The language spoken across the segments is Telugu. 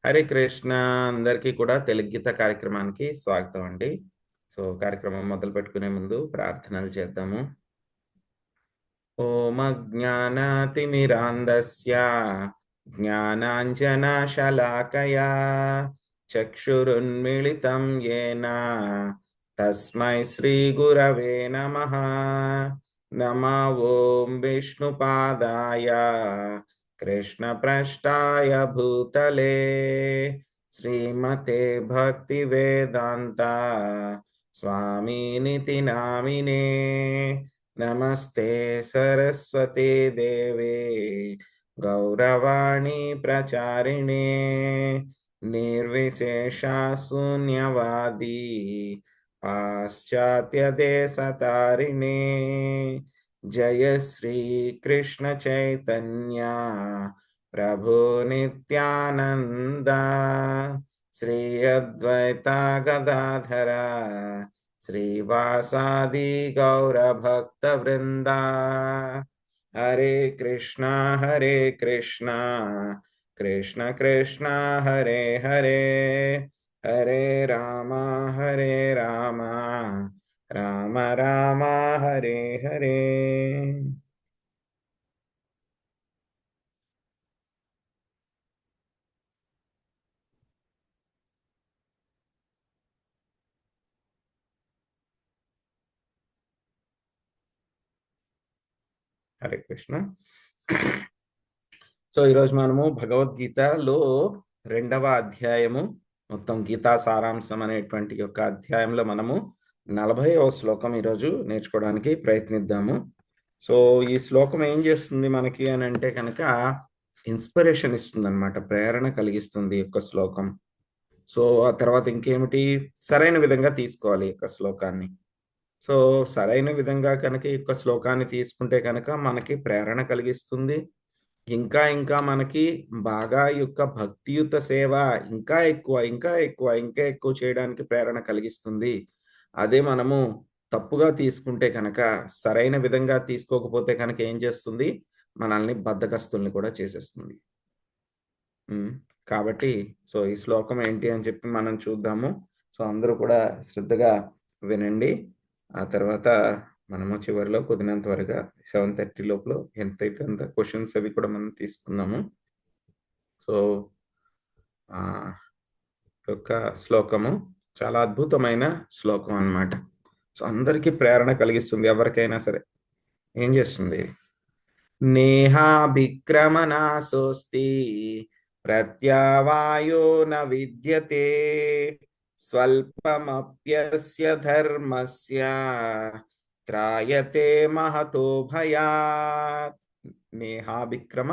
హరే కృష్ణ. అందరికీ కూడా తెలుగు గీత కార్యక్రమానికి స్వాగతం అండి. సో కార్యక్రమం మొదలు పెట్టుకునే ముందు ప్రార్థనలు చేద్దాము. ఓం అజ్ఞానాతిమిరాంధస్య జ్ఞానాంజనశలాకయా చక్షురున్మిళితం యేన తస్మై శ్రీ గురవే నమః. నమో ఓం విష్ణుపాదాయ కృష్ణప్రష్టాయ భూతలే శ్రీమతే భక్తివేదాంత స్వామినితి నామినే. నమస్తే సరస్వతే దేవే గౌరవాణి ప్రచారిణే నిర్విశేష శూన్యవాది పాశ్చాత్య దేశతారిణే. జయ శ్రీ కృష్ణ చైతన్య ప్రభు నిత్యానంద శ్రీ అద్వైత గదాధర శ్రీవాసాది గౌరభక్త వృంద. హరే కృష్ణ కృష్ణ కృష్ణ హరే హరే హరే రామ రామ రామ హరే హరే. హరే కృష్ణ. సో ఈరోజు మనము భగవద్గీతలో 2వ అధ్యాయము, మొత్తం గీతా సారాంశం అనేటువంటి యొక్క అధ్యాయంలో మనము 40వ శ్లోకం ఈరోజు నేర్చుకోవడానికి ప్రయత్నిద్దాము. సో ఈ శ్లోకం ఏం చేస్తుంది మనకి అని అంటే కనుక ఇన్స్పిరేషన్ ఇస్తుంది అనమాట, ప్రేరణ కలిగిస్తుంది ఈ యొక్క శ్లోకం. సో ఆ తర్వాత ఇంకేమిటి, సరైన విధంగా తీసుకోవాలి ఈ యొక్క శ్లోకాన్ని. సో సరైన విధంగా కనుక ఈ యొక్క శ్లోకాన్ని తీసుకుంటే కనుక మనకి ప్రేరణ కలిగిస్తుంది. ఇంకా ఇంకా మనకి బాగా ఈ యొక్క భక్తియుత సేవ ఇంకా ఎక్కువ చేయడానికి ప్రేరణ కలిగిస్తుంది. అదే మనము తప్పుగా తీసుకుంటే కనుక, సరైన విధంగా తీసుకోకపోతే కనుక ఏం చేస్తుంది, మనల్ని బద్ధకస్తుల్ని కూడా చేసేస్తుంది. కాబట్టి సో ఈ శ్లోకం ఏంటి అని చెప్పి మనం చూద్దాము. సో అందరూ కూడా శ్రద్ధగా వినండి. ఆ తర్వాత మనము చివరిలో కుదిరినంత వరకు 7:30 లోపల ఎంతైతే అంత క్వశ్చన్స్ అవి కూడా మనం తీసుకుందాము. సో యొక్క శ్లోకము చాలా అద్భుతమైన శ్లోకం అన్నమాట. సో అందరికీ ప్రేరణ కలిగిస్తుంది. ఎవరికైనా సరే ఏం చేస్తుంది, నేహాభిక్రమనాశోస్తి ప్రత్యవాయో న విద్యతే స్వల్పమప్యస్య ధర్మస్య త్రాయతే మహతో భయాత్. నేహాభిక్రమ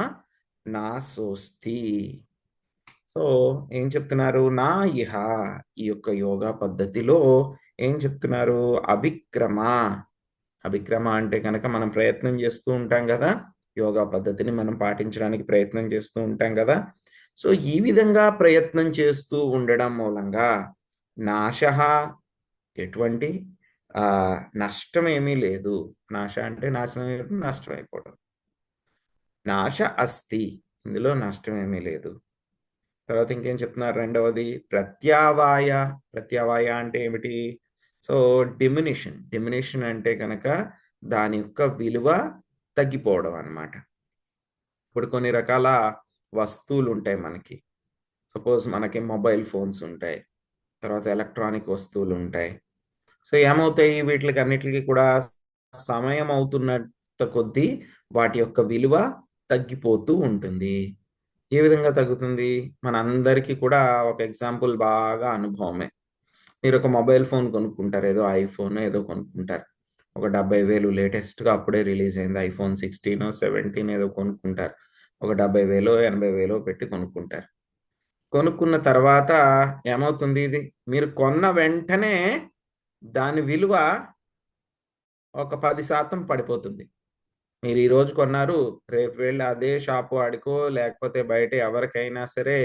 నాశోస్తి. సో ఏం చెప్తున్నారు, నా ఇహ ఈ యొక్క యోగా పద్ధతిలో ఏం చెప్తున్నారు, అభిక్రమ. అభిక్రమ అంటే కనుక మనం ప్రయత్నం చేస్తూ ఉంటాం కదా, యోగా పద్ధతిని మనం పాటించడానికి ప్రయత్నం చేస్తూ ఉంటాం కదా. సో ఈ విధంగా ప్రయత్నం చేస్తూ ఉండడం మూలంగా నాశ, ఎటువంటి నష్టం ఏమీ లేదు. నాశ అంటే నాశనం, నష్టం అయిపోవడం. నాశ అస్తి, ఇందులో నష్టం ఏమీ లేదు. తర్వాత ఇంకేం చెప్తున్నారు, రెండవది ప్రత్యావాయ. ప్రత్యావాయ అంటే ఏమిటి, సో డిమినిషన్ అంటే కనుక దాని యొక్క విలువ తగ్గిపోవడం అన్నమాట. ఇప్పుడు కొన్ని రకాల వస్తువులు ఉంటాయి మనకి. సపోజ్ మనకి మొబైల్ ఫోన్స్ ఉంటాయి, తర్వాత ఎలక్ట్రానిక్ వస్తువులు ఉంటాయి. సో ఏమవుతాయి, వీటికి అన్నిటికీ కూడా సమయం అవుతున్నంత కొద్దీ వాటి యొక్క విలువ తగ్గిపోతూ ఉంటుంది. ఏ విధంగా తగ్గుతుంది, మనందరికీ కూడా ఒక ఎగ్జాంపుల్ బాగా అనుభవమే. మీరు ఒక మొబైల్ ఫోన్ కొనుక్కుంటారు, ఏదో ఐఫోన్ ఏదో కొనుక్కుంటారు, ఒక 70,000 లేటెస్ట్గా అప్పుడే రిలీజ్ అయింది ఐఫోన్ 16 17 ఏదో కొనుక్కుంటారు. ఒక 70,000 80,000 పెట్టి కొనుక్కుంటారు. కొనుక్కున్న తర్వాత ఏమవుతుంది, ఇది మీరు కొన్న వెంటనే దాని విలువ ఒక 10% పడిపోతుంది. మీరు ఈరోజు కొన్నారు, రేపు వెళ్ళి అదే షాపు వాడికో లేకపోతే బయట ఎవరికైనా సరే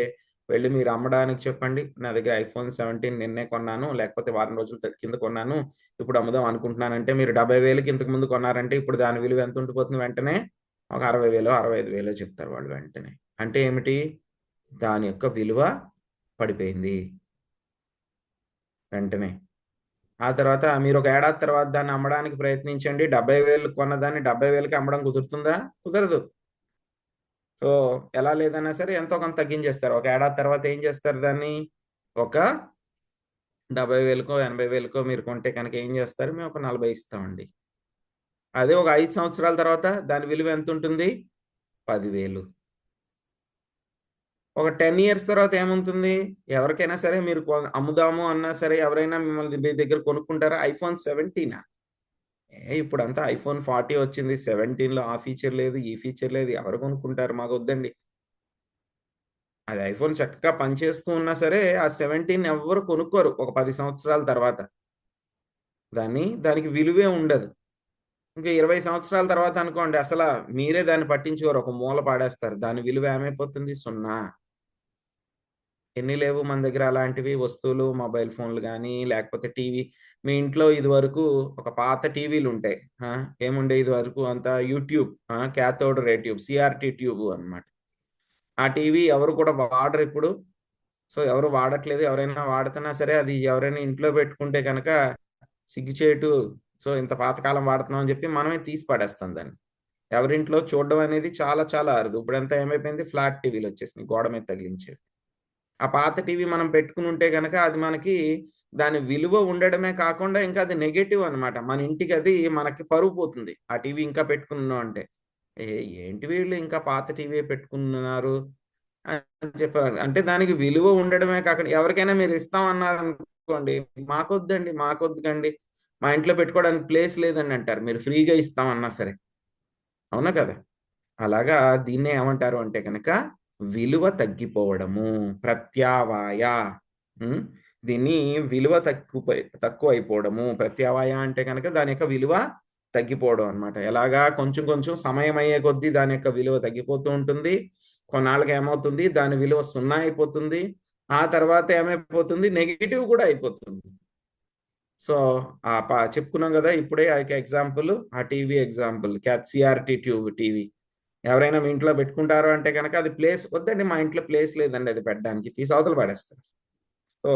వెళ్ళి మీరు అమ్మడానికి చెప్పండి, నా దగ్గర ఐఫోన్ 17 నిన్నే కొన్నాను, లేకపోతే వారం రోజుల కింద కొన్నాను, ఇప్పుడు అమ్ముదాం అనుకుంటున్నానంటే, మీరు 70,000కి ఇంతకు ముందు కొన్నారంటే ఇప్పుడు దాని విలువ ఎంత ఉండిపోతుంది, వెంటనే ఒక 60,000 65,000 చెప్తారు వాళ్ళు వెంటనే. అంటే ఏమిటి, దాని యొక్క విలువ పడిపోయింది వెంటనే. ఆ తర్వాత మీరు ఒక ఏడాది తర్వాత దాన్ని అమ్మడానికి ప్రయత్నించండి. 70,000 కొన్నదాన్ని 70,000కి అమ్మడం కుదురుతుందా? కుదరదు. సో ఎలా లేదన్నా సరే ఎంతో కొంత తగ్గించేస్తారు. ఒక ఏడాది తర్వాత ఏం చేస్తారు దాన్ని? ఒక 70,000కో 80,000కో మీరు కొంటే కనుక ఏం చేస్తారు? మేము ఒక 40 ఇస్తామండి. అదే ఒక 5 సంవత్సరాల తర్వాత దాని విలువ ఎంత ఉంటుంది? 10,000. ఒక 10 ఇయర్స్ తర్వాత ఏముంటుంది? ఎవరికైనా సరే మీరు అమ్ముదాము అన్నా సరే ఎవరైనా మిమ్మల్ని మీ దగ్గర కొనుక్కుంటారా? ఐఫోన్ 17 ఇప్పుడంతా ఐఫోన్ 40 వచ్చింది. 17లో ఆ ఫీచర్ లేదు, ఈ ఫీచర్ లేదు. ఎవరు కొనుక్కుంటారు? మాకొద్దండి. అది ఐఫోన్ చక్కగా పనిచేస్తూ ఉన్నా సరే, ఆ 17 ఎవ్వరు కొనుక్కోరు ఒక 10 సంవత్సరాల తర్వాత. దానికి విలువే ఉండదు. ఇంకా 20 సంవత్సరాల తర్వాత అనుకోండి అసల మీరే దాన్ని పట్టించుకోరు. ఒక మూల పాడేస్తారు. దాని విలువ ఏమైపోతుంది? 0. ఎన్ని లేవు మన దగ్గర అలాంటివి వస్తువులు, మొబైల్ ఫోన్‌లు గానీ, లేకపోతే టీవీ. మీ ఇంట్లో ఇదివరకు ఒక పాత టీవీలుంటాయి. ఆ! ఏముండేది ఇదివరకు అంతా YouTube, cathode ray tube, CRT tube అన్నమాట. ఆ టీవీ ఎవరు కూడా వాడరిప్పుడు. సో, ఎవరు వాడట్లేదు. ఎవరైనా వాడుతున్నా సరే అది ఎవరైనా ఇంట్లో పెట్టుకుంటే గనక సిగ్గుచేటు. సో, ఇంత పాతకాలం వాడుతున్నాం అని చెప్పి మనమే తీసి పడేస్తాం దాన్ని. ఎవరింట్లో చూడడం అనేది చాలా చాలా అరుదు. ఇప్పుడంతా ఏమైపోయింది ఫ్లాట్ టీవీలొచ్చేసినాయి గోడ మీద తగిలించేవి. ఆ పాత టీవీ మనం పెట్టుకునుంటే గనక అది మనకి దాని విలువ ఉండడమే కాకుండా ఇంకా అది నెగెటివ్ అన్నమాట. మన ఇంటికి అది మనకి పరువు పోతుంది. ఆ టీవీ ఇంకా పెట్టుకున్నాం అంటే. ఏ ఏంటి వీళ్ళు ఇంకా పాత టీవీయే పెట్టుకున్నారు అని చెప్పారు. అంటే దానికి విలువ ఉండడమే కాకుండా ఎవరికైనా మీరు ఇస్తామన్నారనుకోండి, మాకొద్దండి, మాకొద్దుకండి. మా ఇంట్లో పెట్టుకోవడానికి ప్లేస్ లేదండి అంటారు. మీరు ఫ్రీగా ఇస్తామన్నా సరే. అవునా కదా! అలాగా దీన్నే ఏమంటారు అంటే గనక విలువ తగ్గిపోవడము. ప్రత్యావాయ. హ్మ్. దీన్ని విలువ తక్కువైపోవడము. ప్రత్యావాయ అంటే గనక దాని యొక్క విలువ తగ్గిపోవడం అన్నమాట. ఎలాగా కొంచెం కొంచెం సమయం అయ్యే కొద్దీ దాని యొక్క విలువ తగ్గిపోతూ ఉంటుంది. కొన్నాళ్ళకి ఏమవుతుంది దాని విలువ 0 అయిపోతుంది. ఆ తర్వాత ఏమైపోతుంది నెగెటివ్ కూడా అయిపోతుంది. సో, చెప్పుకున్నాం గదా! ఇప్పుడే ఆ యొక్క ఎగ్జాంపుల్ ఆ TV example. CRT tube TV. ఎవరైనా మీ ఇంట్లో పెట్టుకుంటారు అంటే గనక అది ప్లేస్ వద్దండి మా ఇంట్లో ప్లేస్ లేదండి అది పెట్టడానికి. తీసి అవతల పడేస్తారు. సో,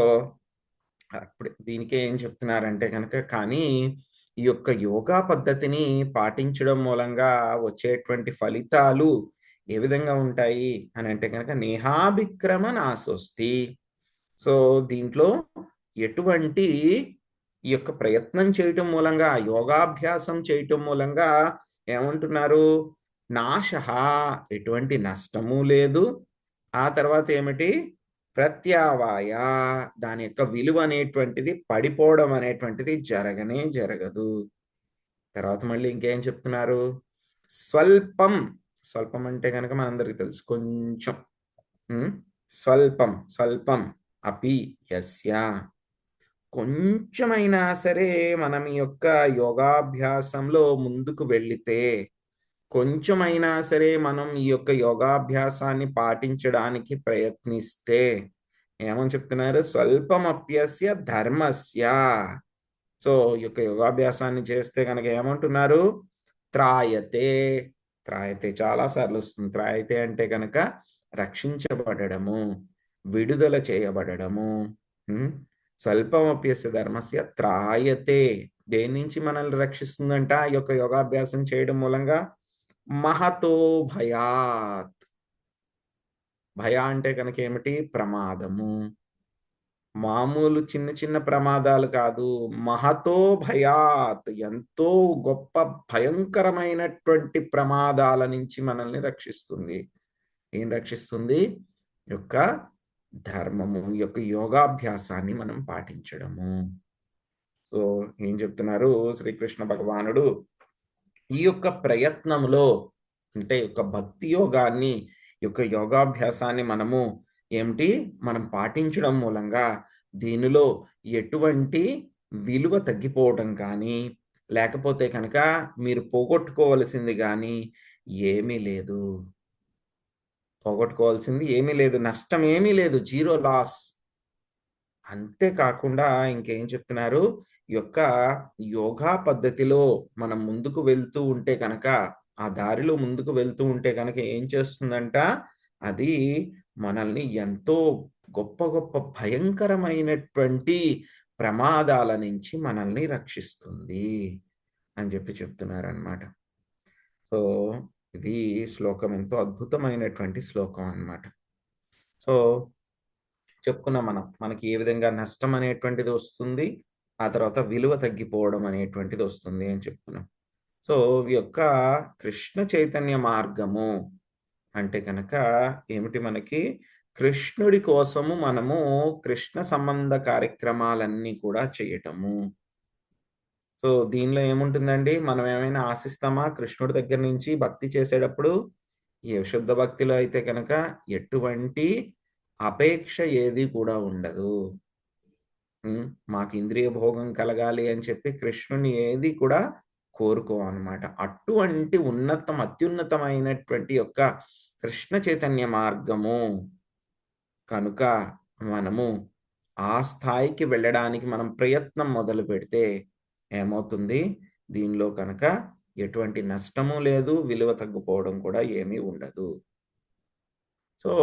అప్పుడు దీనికే ఏం చెప్తున్నారంటే గనక కానీ ఈ యొక్క యోగా పద్ధతిని పాటించడం మూలంగా వచ్చేటువంటి ఫలితాలు ఏ విధంగా ఉంటాయి అనంటే గనక నేహాభిక్రమ నాశోస్తి. సో, దీంట్లో ఎటువంటి ఈ యొక్క ప్రయత్నం చేయటం మూలంగా, యోగాభ్యాసం చేయటం మూలంగా ఏమంటున్నారు? నాశః ఎటువంటి నష్టము లేదు. ఆ తర్వాత ఏమిటి? ప్రత్యావాయ దాని యొక్క విలువ అనేటువంటిది పడిపోవడం అనేటువంటిది జరగనే జరగదు. తర్వాత మళ్ళీ ఇంకేం చెప్తున్నారు? స్వల్పం. స్వల్పం అంటే గనక మనందరికి తెలుసు. కొంచెం. హ్మ్. స్వల్పం, స్వల్పం అపి యస్య కొంచెమైనా సరే మనం ఈ యొక్క యోగాభ్యాసంలో ముందుకు వెళ్ళితే, కొంచెమైనా సరే మనం ఈ యొక్క యోగాభ్యాసాన్ని పాటించడానికి ప్రయత్నిస్తే, ఏమని చెప్తున్నారు? స్వల్పమప్యస్య ధర్మస్య. సో, ఈ యొక్క యోగాభ్యాసాన్ని చేస్తే గనక ఏమంటున్నారు? త్రాయతే. త్రాయతే చాలా సార్లొస్తుంది. త్రాయతే అంటే గనక రక్షించబడడము, విడుదల చేయబడడము. హ్మ్. స్వల్పమప్యస్య ధర్మస్య త్రాయతే. దేని నుంచి మనల్ని రక్షిస్తుందంట ఈ యొక్క యోగాభ్యాసం చేయడం మూలంగా? మహతో భయాత్. భయ అంటే గనక ఏమిటి? ప్రమాదము. మామూలు చిన్న చిన్న ప్రమాదాలు కాదు. మహతో భయాత్ ఎంతో గొప్ప భయంకరమైనటువంటి ప్రమాదాల నుంచి మనల్ని రక్షిస్తుంది. ఏం రక్షిస్తుంది? యొక్క ధర్మము, ఈ యొక్క యోగాభ్యాసాన్ని మనం పాటించడము. సో, ఏం చెప్తున్నారు శ్రీకృష్ణ భగవానుడు? ఈ యొక్క ప్రయత్నంలో అంటే యొక్క భక్తి యోగాన్ని, ఈ యొక్క యోగాభ్యాసాన్ని మనము ఏమిటి? మనం పాటించడం మూలంగా దీనిలో ఎటువంటి విలువ తగ్గిపోవటం కానీ, లేకపోతే కనుక మీరు పోగొట్టుకోవలసింది గానీ ఏమీ లేదు. పోగొట్టుకోవాల్సింది ఏమీ లేదు. నష్టం ఏమీ లేదు. Zero loss. అంతే కాకుండా ఇంకేం చెప్తున్నారు? ఈ యొక్క యోగా పద్ధతిలో మనం ముందుకు వెళ్తూ ఉంటే గనక, ఆ దారిలో ముందుకు వెళ్తూ ఉంటే గనక ఏం చేస్తుందంట? అది మనల్ని ఎంతో గొప్ప గొప్ప భయంకరమైనటువంటి ప్రమాదాల నుంచి మనల్ని రక్షిస్తుంది అని చెప్పి చెప్తున్నారనమాట. సో ఇది శ్లోకం ఎంతో అద్భుతమైనటువంటి శ్లోకం అన్నమాట. సో చెప్పుకున్నాం మనకి ఏ విధంగా నష్టం అనేటువంటిది వస్తుంది, ఆ తర్వాత విలువ తగ్గిపోవడం అనేటువంటిది వస్తుంది అని చెప్పుకున్నాం. సో ఈ యొక్క కృష్ణ చైతన్య మార్గము అంటే కనుక ఏమిటి, మనకి కృష్ణుడి కోసము మనము కృష్ణ సంబంధ కార్యక్రమాలన్నీ కూడా చేయటము. సో దీనిలో ఏముంటుందండి, మనం ఏమైనా ఆశిస్తామా కృష్ణుడి దగ్గర నుంచి భక్తి చేసేటప్పుడు? ఈ శుద్ధ భక్తిలో అయితే కనుక ఎటువంటి అపేక్ష ఏది కూడా ఉండదు. మాకు ఇంద్రియ భోగం కలగాలి అని చెప్పి కృష్ణుని ఏది కూడా కోరుకోమన్నమాట. అటువంటి అత్యున్నతమైనటువంటి యొక్క కృష్ణ చైతన్య మార్గము కనుక మనము ఆ స్థాయికి వెళ్ళడానికి మనం ప్రయత్నం మొదలు పెడితే ఏమవుతుంది, దీనిలో కనుక ఎటువంటి నష్టము లేదు, విలువ తగ్గిపోవడం కూడా ఏమీ ఉండదు. సో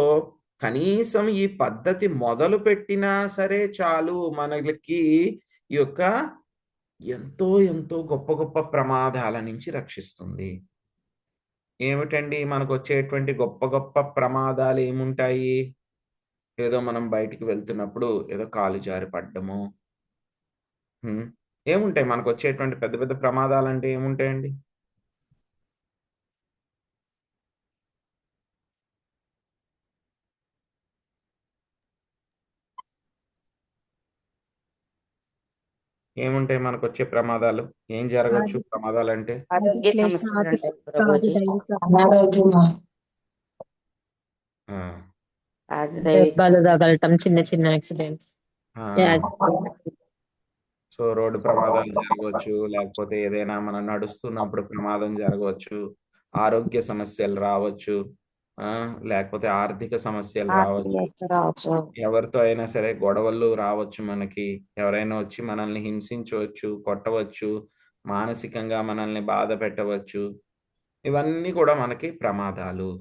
కనీసం ఈ పద్ధతి మొదలు పెట్టినా సరే చాలు, మనకి ఈ యొక్క ఎంతో ఎంతో గొప్ప గొప్ప ప్రమాదాల నుంచి రక్షిస్తుంది. ఏమిటండి మనకు వచ్చేటువంటి గొప్ప గొప్ప ప్రమాదాలు ఏముంటాయి? ఏదో మనం బయటికి వెళ్తున్నప్పుడు ఏదో కాలు జారి పడ్డము. ఏముంటాయి మనకు వచ్చేటువంటి పెద్ద పెద్ద ప్రమాదాలు అంటే ఏముంటాయండి? ఏముంటాయి మనకు వచ్చే ప్రమాదాలు? ఏం జరగచ్చు ప్రమాదాలు అంటే? ఆరోగ్య సమస్యలు ఉంటాయి ప్రభుజీ. దెబ్బలు తగలటం, చిన్న చిన్న యాక్సిడెంట్స్. సో రోడ్డు ప్రమాదాలు జరగవచ్చు, లేకపోతే ఏదైనా మనం నడుస్తున్నప్పుడు ప్రమాదం జరగవచ్చు, ఆరోగ్య సమస్యలు రావచ్చు, లేకపోతే ఆర్థిక సమస్యలు రావచ్చు, ఎవరితో అయినా సరే గొడవలు రావచ్చు, మనకి ఎవరైనా వచ్చి మనల్ని హింసించవచ్చు, కొట్టవచ్చు, మానసికంగా మనల్ని బాధ పెట్టవచ్చు. ఇవన్నీ కూడా మనకి ప్రమాదాలు.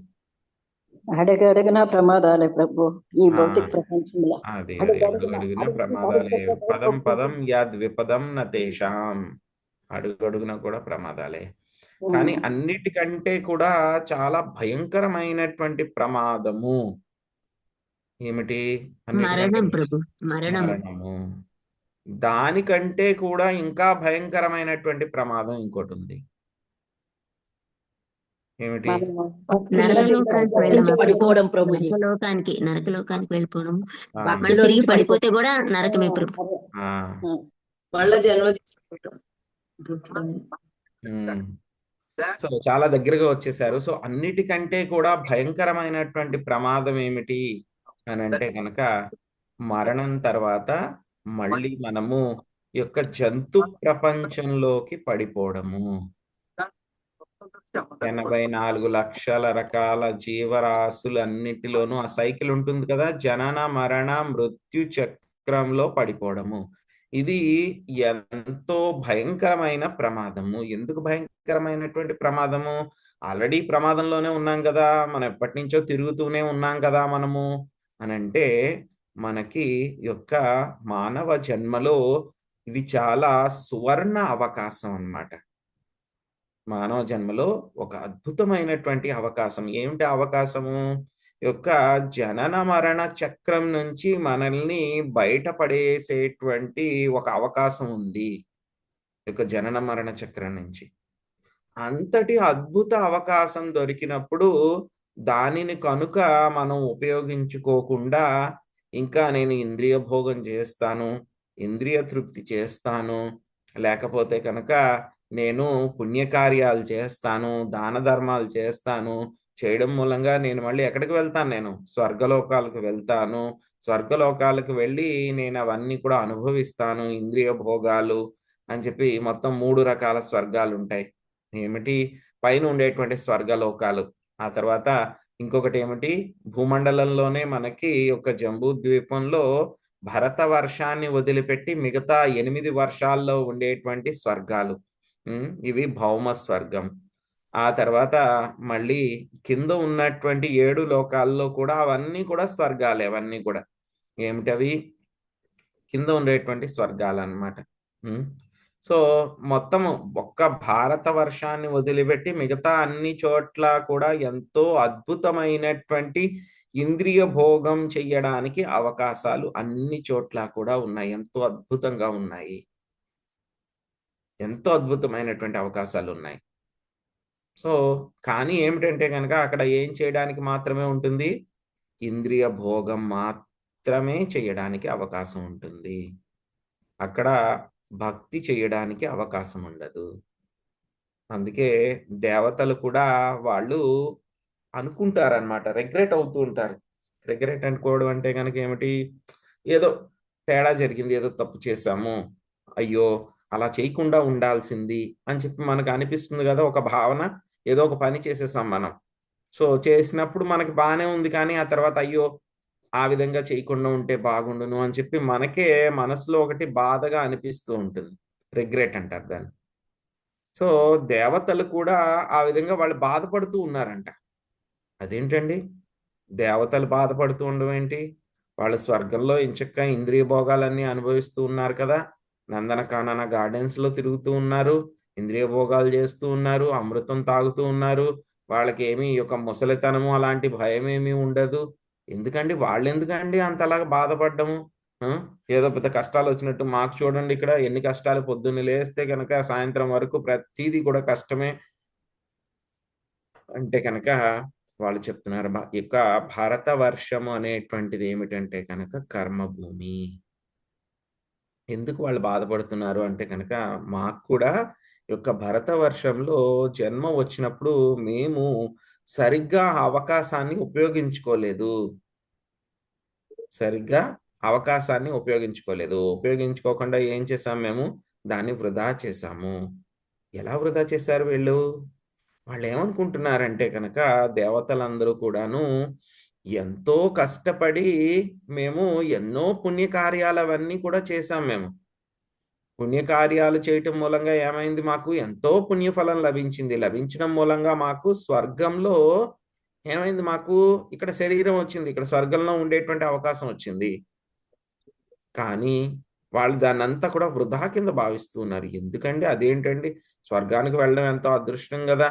అడుగడుగున ప్రమాదాలే ప్రభు ఈ భౌతిక ప్రపంచంలో. అది అడుగడుగున ప్రమాదాలే. పదం పదం యాద్ విపదం నతేషాం. అడుగడుగున కూడా ప్రమాదాలే. కానీ అన్నిటికంటే కూడా చాలా భయంకరమైనటువంటి ప్రమాదము ఏమిటి? మరణం ప్రభు, మరణము. దానికంటే కూడా ఇంకా భయంకరమైనటువంటి ప్రమాదం ఇంకోటి ఉంది. ఏమిటి? పడిపోవడం ప్రభు, నరకలోకానికి వెళ్ళిపోవడం, తిరిగి పడిపోతే కూడా నరకమే ప్రభు. వాళ్ళ జన్మ తీసుకుంటాం. సో చాలా దగ్గరగా వచ్చేసారు. సో అన్నిటికంటే కూడా భయంకరమైనటువంటి ప్రమాదం ఏమిటి అని అంటే కనుక మరణం తర్వాత మళ్ళీ మనము యొక్క జంతు ప్రపంచంలోకి పడిపోవడము. 84 లక్షల రకాల జీవరాశులు అన్నిటిలోనూ ఆ సైకిల్ ఉంటుంది కదా, జనన మరణ మృత్యు చక్రంలో పడిపోవడము. ఇది ఎంతో భయంకరమైన ప్రమాదము. ఎందుకు భయంకరమైనటువంటి ప్రమాదము? ఆల్రెడీ ప్రమాదంలోనే ఉన్నాం కదా, మనం ఎప్పటి నుంచో తిరుగుతూనే ఉన్నాం కదా మనము అని అంటే, మనకి యొక్క మానవ జన్మలో ఇది చాలా సువర్ణ అవకాశం అన్నమాట. మానవ జన్మలో ఒక అద్భుతమైనటువంటి అవకాశం. ఏమిటి అవకాశము? యొక్క జనన మరణ చక్రం నుంచి మనల్ని బయటపడేసేటువంటి ఒక అవకాశం ఉంది యొక్క జనన మరణ చక్రం నుంచి. అంతటి అద్భుత అవకాశం దొరికినప్పుడు దానిని కనుక మనం ఉపయోగించుకోకుండా ఇంకా నేను ఇంద్రియ భోగం చేస్తాను, ఇంద్రియ తృప్తి చేస్తాను, లేకపోతే కనుక నేను పుణ్యకార్యాలు చేస్తాను, దాన ధర్మాలు చేస్తాను, చేయడం మూలంగా నేను మళ్ళీ ఎక్కడికి వెళ్తాను? నేను స్వర్గలోకాలకు వెళ్తాను. స్వర్గలోకాలకు వెళ్ళి నేను అవన్నీ కూడా అనుభవిస్తాను, ఇంద్రియ భోగాలు అని చెప్పి. మొత్తం 3 రకాల స్వర్గాలు ఉంటాయి. ఏమిటి? పైన ఉండేటువంటి స్వర్గలోకాలు. ఆ తర్వాత ఇంకొకటి ఏమిటి? భూమండలంలోనే మనకి ఒక జంబూ ద్వీపంలో భరత వర్షాన్ని వదిలిపెట్టి మిగతా 8 వర్షాల్లో ఉండేటువంటి స్వర్గాలు. ఇవి భౌమ స్వర్గం. ఆ తర్వాత మళ్ళీ కింద ఉన్నటువంటి 7 లోకాల్లో కూడా అవన్నీ కూడా స్వర్గాలే. అవన్నీ కూడా ఏమిటవి? కింద ఉండేటువంటి స్వర్గాలు అన్నమాట. సో మొత్తము ఒక్క భారత వర్షాన్ని వదిలిపెట్టి మిగతా అన్ని చోట్ల కూడా ఎంతో అద్భుతమైనటువంటి ఇంద్రియ భోగం చెయ్యడానికి అవకాశాలు అన్ని చోట్ల కూడా ఉన్నాయి. ఎంతో అద్భుతంగా ఉన్నాయి. ఎంతో అద్భుతమైనటువంటి అవకాశాలు ఉన్నాయి. సో కానీ ఏమిటంటే కనుక అక్కడ ఏం చేయడానికి మాత్రమే ఉంటుంది? ఇంద్రియ భోగం మాత్రమే చేయడానికి అవకాశం ఉంటుంది. అక్కడ భక్తి చేయడానికి అవకాశం ఉండదు. అందుకే దేవతలు కూడా వాళ్ళు అనుకుంటారనమాట, రిగ్రెట్ అవుతూ ఉంటారు. రిగ్రెట్ అనుకోవడం అంటే కనుక ఏమిటి? ఏదో తేడా జరిగింది, ఏదో తప్పు చేశాము, అయ్యో అలా చేయకుండా ఉండాల్సింది అని చెప్పి మనకు అనిపిస్తుంది కదా, ఒక భావన. ఏదో ఒక పని చేసేసాం మనం. సో చేసినప్పుడు మనకి బాగానే ఉంది, కానీ ఆ తర్వాత అయ్యో ఆ విధంగా చేయకుండా ఉంటే బాగుండును అని చెప్పి మనకే మనసులో ఒకటి బాధగా అనిపిస్తూ ఉంటుంది. రిగ్రెట్ అంటారు దాన్ని. సో దేవతలు కూడా ఆ విధంగా వాళ్ళు బాధపడుతూ ఉన్నారంట. అదేంటండి? దేవతలు బాధపడుతూ ఉండడం ఏంటి? వాళ్ళు స్వర్గంలో ఇంచక్క ఇంద్రియ భోగాలన్నీ అనుభవిస్తూ ఉన్నారు కదా. నందనకానన గార్డెన్స్ లో తిరుగుతూ ఉన్నారు, ఇంద్రియ భోగాలు చేస్తూ ఉన్నారు, అమృతం తాగుతూ ఉన్నారు. వాళ్ళకి ఏమి ఒక ముసలితనము అలాంటి భయం ఏమీ ఉండదు. ఎందుకండి వాళ్ళెందుకండి అంతలాగా బాధపడ్డము? ఏదో పెద్ద కష్టాలు వచ్చినట్టు. మాకు చూడండి ఇక్కడ ఎన్ని కష్టాలు. పొద్దున్న లేస్తే కనుక సాయంత్రం వరకు ప్రతిదీ కూడా కష్టమే. అంటే కనుక వాళ్ళు చెప్తున్నారు యొక్క భారత వర్షము అనేటువంటిది ఏమిటంటే కనుక కర్మభూమి. ఎందుకు వాళ్ళు బాధపడుతున్నారు అంటే కనుక మాకు కూడా యొక్క భరత వర్షంలో జన్మ వచ్చినప్పుడు మేము సరిగ్గా అవకాశాన్ని ఉపయోగించుకోలేదు. ఉపయోగించుకోకుండా ఏం చేసాం? మేము దాన్ని వృధా చేసాము. ఎలా వృధా చేశారు వీళ్ళు? వాళ్ళు ఏమనుకుంటున్నారంటే కనుక దేవతలందరూ కూడాను ఎంతో కష్టపడి మేము ఎన్నో పుణ్యకార్యాలు అవన్నీ కూడా చేశాం. మేము పుణ్యకార్యాలు చేయటం మూలంగా ఏమైంది? మాకు ఎంతో పుణ్యఫలం లభించింది. లభించడం మూలంగా మాకు స్వర్గంలో ఏమైంది? మాకు ఇక్కడ శరీరం వచ్చింది, ఇక్కడ స్వర్గంలో ఉండేటువంటి అవకాశం వచ్చింది. కానీ వాళ్ళు దాన్నంతా కూడా వృధా కింద భావిస్తున్నారు. ఎందుకండి? అదేంటండి? స్వర్గానికి వెళ్ళడం ఎంతో అదృష్టం కదా.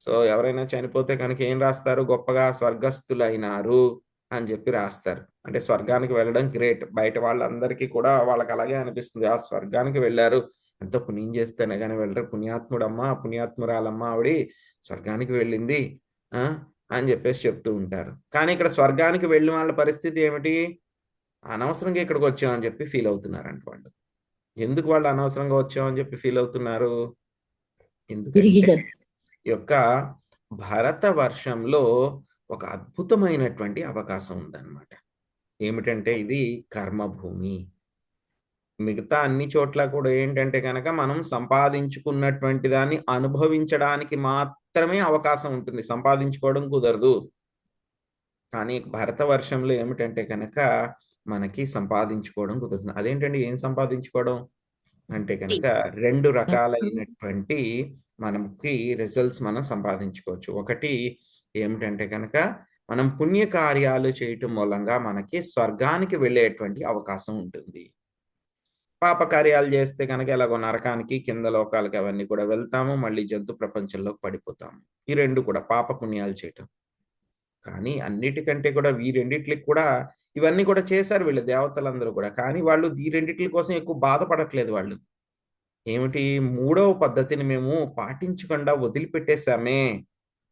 సో ఎవరైనా చనిపోతే కనుక ఏం రాస్తారు? గొప్పగా స్వర్గస్థులైనారు అని చెప్పి రాస్తారు. అంటే స్వర్గానికి వెళ్ళడం గ్రేట్. బయట వాళ్ళందరికీ కూడా వాళ్ళకి అలాగే అనిపిస్తుంది, ఆ స్వర్గానికి వెళ్ళారు, ఎంతో పుణ్యం చేస్తేనే కానీ వెళ్ళరు, పుణ్యాత్ముడమ్మా పుణ్యాత్మురాలమ్మ ఆవిడి స్వర్గానికి వెళ్ళింది అని చెప్పేసి చెప్తూ ఉంటారు. కానీ ఇక్కడ స్వర్గానికి వెళ్ళిన వాళ్ళ పరిస్థితి ఏమిటి? అనవసరంగా ఇక్కడికి వచ్చామని చెప్పి ఫీల్ అవుతున్నారంట వాళ్ళు. ఎందుకు వాళ్ళు అనవసరంగా వచ్చామని చెప్పి ఫీల్ అవుతున్నారు? ఎందుకంటే యొక్క భరత వర్షంలో ఒక అద్భుతమైనటువంటి అవకాశం ఉందన్నమాట. ఏమిటంటే ఇది కర్మభూమి. మిగతా అన్ని చోట్ల కూడా ఏంటంటే కనుక మనం సంపాదించుకున్నటువంటి దాన్ని అనుభవించడానికి మాత్రమే అవకాశం ఉంటుంది, సంపాదించుకోవడం కుదరదు. కానీ భరత వర్షంలో ఏమిటంటే కనుక మనకి సంపాదించుకోవడం కుదురుతుంది. అదేంటండి? ఏం సంపాదించుకోవడం అంటే కనుక 2 రకాలైనటువంటి మనకి రిజల్ట్స్ మనం సంపాదించుకోవచ్చు. ఒకటి ఏమిటంటే కనుక మనం పుణ్యకార్యాలు చేయటం మూలంగా మనకి స్వర్గానికి వెళ్ళేటువంటి అవకాశం ఉంటుంది. పాపకార్యాలు చేస్తే కనుక ఎలాగో నరకానికి, కింద లోకాలకి అవన్నీ కూడా వెళ్తాము, మళ్ళీ జంతు ప్రపంచంలోకి పడిపోతాము. ఈ 2 కూడా పాప పుణ్యాలు చేయటం. కానీ అన్నిటికంటే కూడా ఈ రెండిట్లకి కూడా ఇవన్నీ కూడా చేశారు వీళ్ళు దేవతలందరూ కూడా. కానీ వాళ్ళు ఈ రెండిట్ల కోసం ఎక్కువ బాధపడట్లేదు వాళ్ళు. ఏమిటి? 3వ పద్ధతిని మేము పాటించకుండా వదిలిపెట్టేశామే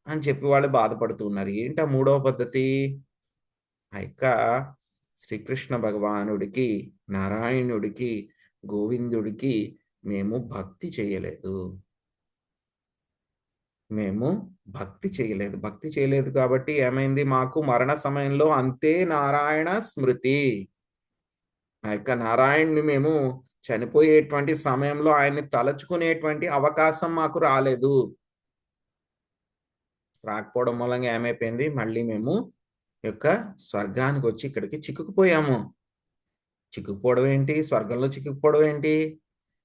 అని చెప్పి వాళ్ళు బాధపడుతూ ఉన్నారు. ఏంటి ఆ 3వ పద్ధతి? ఆ యొక్క శ్రీకృష్ణ భగవానుడికి, నారాయణుడికి, గోవిందుడికి మేము భక్తి చేయలేదు. భక్తి చేయలేదు కాబట్టి ఏమైంది? మాకు మరణ సమయంలో అంతే నారాయణ స్మృతి. ఆ యొక్క నారాయణ్ని మేము చనిపోయేటువంటి సమయంలో ఆయన్ని తలచుకునేటువంటి అవకాశం మాకు రాలేదు. రాకపోవడం మూలంగా ఏమైపోయింది? మళ్ళీ మేము యొక్క స్వర్గానికి వచ్చి ఇక్కడికి చిక్కుకుపోయాము. చిక్కుకుపోవడం ఏంటి? స్వర్గంలో చిక్కుకుపోవడం ఏంటి?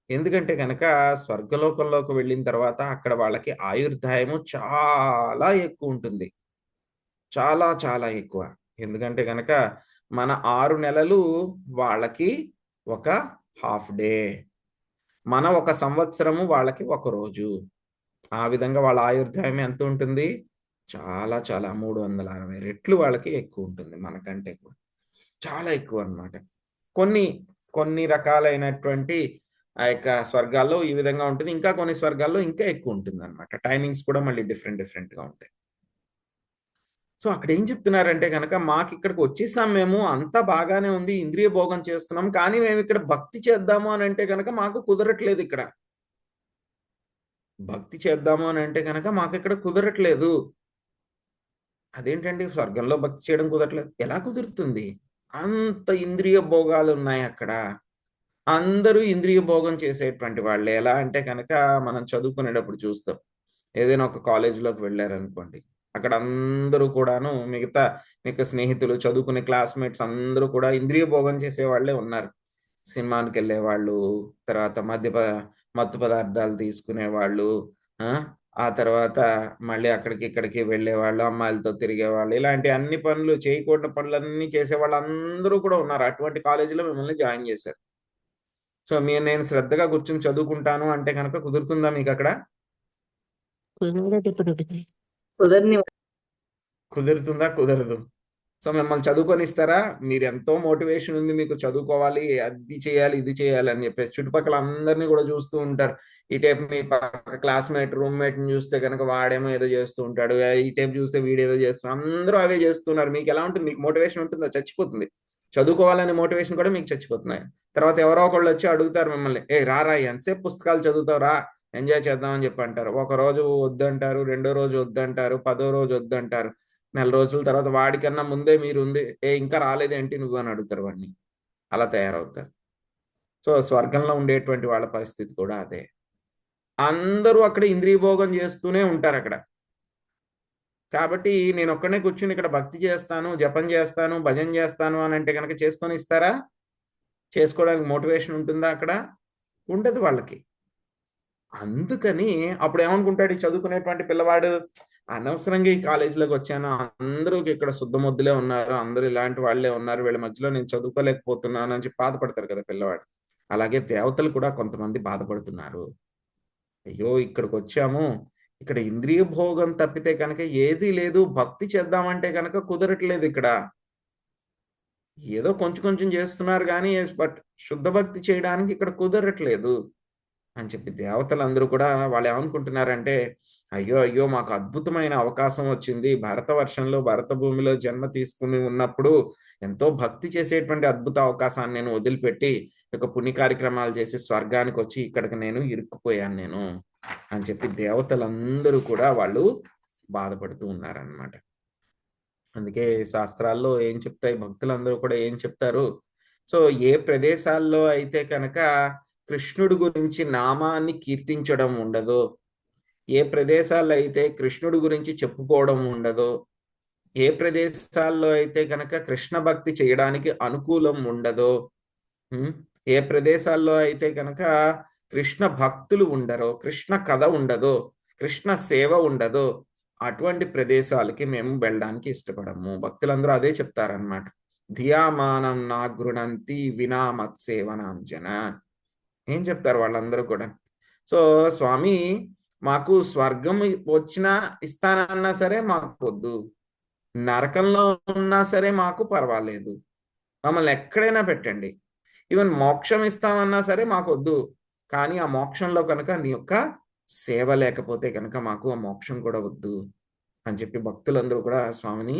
ఎందుకంటే కనుక స్వర్గలోకంలోకి వెళ్ళిన తర్వాత అక్కడ వాళ్ళకి ఆయుర్దాయము చాలా ఎక్కువ ఉంటుంది. చాలా చాలా ఎక్కువ. ఎందుకంటే కనుక మన 6 నెలలు వాళ్ళకి ఒక హాఫ్ డే, మన 1 సంవత్సరము వాళ్ళకి 1 రోజు. ఆ విధంగా వాళ్ళ ఆయుర్దాయం ఎంత ఉంటుంది? చాలా చాలా 360 రెట్లు వాళ్ళకి ఎక్కువ ఉంటుంది మనకంటే కూడా. చాలా ఎక్కువ అన్నమాట. కొన్ని కొన్ని రకాలైనటువంటి ఆ యొక్క స్వర్గాల్లో ఈ విధంగా ఉంటుంది. ఇంకా కొన్ని స్వర్గాల్లో ఇంకా ఎక్కువ ఉంటుందన్నమాట. టైమింగ్స్ కూడా మళ్ళీ డిఫరెంట్‌గా ఉంటాయి. సో, అక్కడ ఏం చెప్తున్నారంటే గనక మాకిక్కడికి వచ్చేసాం మేము. అంతా బాగానే ఉంది. ఇంద్రియ భోగం చేస్తున్నాం. కానీ మేమిక్కడ భక్తి చేద్దాము అనంటే గనక మాకు కుదరట్లేదిక్కడ. భక్తి చేద్దాము అనంటే గనక మాకిక్కడ కుదరట్లేదు. అదేంటండి స్వర్గంలో భక్తి చేయడం కుదరట్లేదు. ఎలా కుదురుతుంది? అంత ఇంద్రియ భోగాలున్నాయక్కడ. అందరూ ఇంద్రియ భోగం చేసేటువంటి వాళ్ళే. ఎలా అంటే గనక మనం చదువుకునేటప్పుడు చూస్తాం. ఏదైనా ఒక కాలేజీలోకి వెళ్లారనుకోండి. అక్కడ అందరూ కూడాను మిగతా మీకు స్నేహితులు, చదువుకునే క్లాస్‌మేట్స్ అందరూ కూడా ఇంద్రియ భోగం చేసేవాళ్ళే ఉన్నారు. సినిమాలకెళ్ళేవాళ్ళు, తర్వాత మత్తు పదార్థాలు తీసుకునేవాళ్ళు, ఆ! ఆ తర్వాత మళ్ళీ అక్కడికి, ఇక్కడికి వెళ్ళేవాళ్ళు, అమ్మాయిలతో తిరిగేవాళ్ళు. ఇలాంటి అన్ని పనులు చేయకూడని పనులన్నీ చేసేవాళ్ళందరూ కూడా ఉన్నారు. అటువంటి కాలేజీలో మిమ్మల్ని జాయిన్ చేశారు. సో, నేను శ్రద్ధగా కూర్చొని చదువుకుంటాను అంటే గనక కుదురుతుందా మీకక్కడ? కుదరని కుదురుతుందా? కుదరదు. సో, మిమ్మల్ని చదువుకొనిస్తారా? మీరెంతో మోటివేషన్ ఉంది మీకు చదువుకోవాలి, అది చేయాలి, ఇది చేయాలి అని చెప్పేసి. చుట్టుపక్కల అందరిని కూడా చూస్తూ ఉంటారు. ఇటేపు మీ పక్క క్లాస్‌మేట్, రూమ్‌మేట్‌ని చూస్తే గనక వాడేమో ఏదో చేస్తూ ఉంటాడు. ఈ టైపు చూస్తే వీడేదో చేస్తున్నాడు. అందరూ అవే చేస్తున్నారు. మీకెలా ఉంటుంది? మీకు మోటివేషన్ ఉంటుందా? చచ్చిపోతుంది. చదువుకోవాలనే మోటివేషన్ కూడా మీకు చచ్చిపోతున్నాయి. తర్వాత ఎవరో ఒకళ్ళొచ్చి అడుగుతారు మిమ్మల్ని. "ఏయ్! రారా ఎంతసేపు పుస్తకాలు చదువుతావు రా, ఎంజాయ్ చేద్దాం" అని చెప్పి అంటారు. ఒకరోజు వద్దంటారు, రెండో రోజు వద్దంటారు, పదో రోజు వద్దంటారు. నెల రోజుల తర్వాత వాడికన్నా ముందే మీరుండి, "ఏ ఇంకా రాలేదేంటి నువ్వు" అని అడుగుతారు వాడిని. అలా తయారవుతారు. సో, స్వర్గంలో ఉండేటువంటి వాళ్ళ పరిస్థితి కూడా అదే. అందరూ అక్కడ ఇంద్రియ భోగం చేస్తూనే ఉంటారక్కడ. కాబట్టి నేనొక్కడినే కూర్చొని ఇక్కడ భక్తి చేస్తాను, జపం చేస్తాను, భజన చేస్తాను అనంటే గనక చేసుకొనిస్తారా? చేసుకోవడానికి మోటివేషన్ ఉంటుందా అక్కడ? ఉండదు వాళ్ళకి. అందుకని అప్పుడేమనుకుంటాడు ఈ చదువుకునేటువంటి పిల్లవాడు, అనవసరంగా ఈ కాలేజీలోకొచ్చాను. అందరూ ఇక్కడ శుద్ధమొద్దులే ఉన్నారు. అందరూ ఇలాంటి వాళ్ళే ఉన్నారు. వీళ్ళ మధ్యలో నేను చదువుకోలేకపోతున్నాను అని చెప్పి బాధపడతారు కదా పిల్లవాడు. అలాగే దేవతలు కూడా కొంతమంది బాధపడుతున్నారు. అయ్యో! ఇక్కడికొచ్చాము. ఇక్కడ ఇంద్రియ భోగం తప్పితే కనుక ఏదీ లేదు. భక్తి చేద్దామంటే గనక కుదరట్లేదిక్కడ. ఏదో కొంచెం కొంచెం చేస్తున్నారు గానీ, బట్ శుద్ధ భక్తి చేయడానికి ఇక్కడ కుదరట్లేదు. అని చెప్పి దేవతలందరూ కూడా వాళ్ళేమనుకుంటున్నారంటే, అయ్యో! అయ్యో! మాకు అద్భుతమైన అవకాశం వచ్చింది. భరతవర్షంలో, భరత భూమిలో జన్మ తీసుకొని ఉన్నప్పుడు, ఎంతో భక్తి చేసేటువంటి అద్భుత అవకాశాన్ని నేను వదిలిపెట్టి, ఒక పుణ్య కార్యక్రమాలు చేసి స్వర్గానికొచ్చి ఇక్కడికి నేను ఇరుక్కుపోయాను నేను. అని చెప్పి దేవతలందరూ కూడా వాళ్ళు బాధపడుతూ ఉన్నారనమాట. అందుకే శాస్త్రాల్లో ఏం చెప్తాయి, భక్తులందరూ కూడా ఏం చెప్తారు, సో ఏ ప్రదేశాల్లో అయితే కనుక కృష్ణుడి గురించి నామాన్ని కీర్తించడం ఉండదో, ఏ ప్రదేశాల్లో అయితే కృష్ణుడి గురించి చెప్పుకోవడం ఉండదో, ఏ ప్రదేశాల్లో అయితే కనుక కృష్ణ భక్తి చేయడానికి అనుకూలం ఉండదో, ఏ ప్రదేశాల్లో అయితే కనుక కృష్ణ భక్తులు ఉండరో, కృష్ణ కథ ఉండదో, కృష్ణ సేవ ఉండదో, అటువంటి ప్రదేశాలకి మేము వెళ్ళడానికి ఇష్టపడము. భక్తులందరూ అదే చెప్తారనమాట. ధియామానం నా గృణంతి వినా మత్సేవనాంజన. ఏం చెప్తారు వాళ్ళందరూ కూడా. సో స్వామి, మాకు స్వర్గం వచ్చినా ఇస్తానన్నా సరే మాకు వద్దు, నరకంలో ఉన్నా సరే మాకు పర్వాలేదు, మమ్మల్ని ఎక్కడైనా పెట్టండి, ఈవెన్ మోక్షం ఇస్తామన్నా సరే మాకు వద్దు, కానీ ఆ మోక్షంలో కనుక నీ యొక్క సేవ లేకపోతే కనుక మాకు ఆ మోక్షం కూడా వద్దు అని చెప్పి భక్తులందరూ కూడా స్వామిని